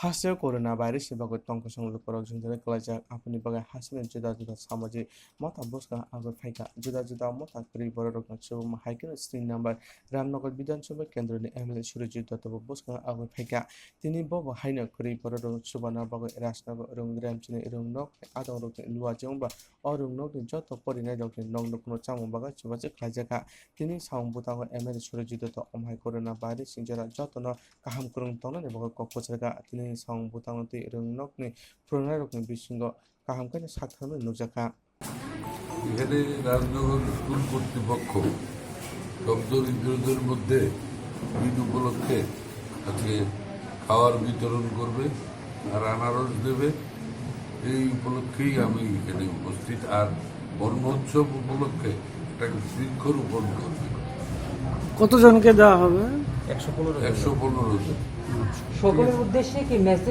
하스요 코로나 바이러스 바고 똥ko 성로 거럭진들의 글라자 아프니 바가 하스는 주다 사마지 মতা বসকা আগর ফাইকা জুদা জুদা মতা করি বড় রকম সব হাইকের স্ক্রিন নাম্বার রামনগর বিধানসভা কেন্দ্রনি এমএলএ সুরজিৎ দত্ত বসকা আগর ফাইকা তিনি বব হাইনা করি বড় রকম সুবানা বাগ রাজনগর রং রামচিনি রং নক আদং রক লুয়া জংবা অরং নক যত পরিনাই রক নং নকনো চামু বাগা সুবাজে খাইজাকা তিনি সাউং বুতাগ এমএলএ সুরজিৎ দত্ত অমহাই করোনা ভাইরাস সিংজরা যতন কাহাম করং তননে বগ ককছাকা তিনি সাউং বুতাংতি রং নকনি প্রণয় রকম বিসিঙ্গ কাহাম কানে সাকথানো নুজাকা এখানে রাজনগর স্কুল কর্তৃপক্ষ দরিদ্রদের মধ্যে ঈদ উপলক্ষে আজকে খাওয়ার বিতরণ করবে আর আনারস দেবে। এই উপলক্ষেই আমি এখানে উপস্থিত। আর বর্ণোৎসব উপলক্ষে একটা বৃক্ষরোপণ করবে। কতজনকে দেওয়া হবে? 115 জন। সকলের উদ্দেশ্যে কি মেসেজ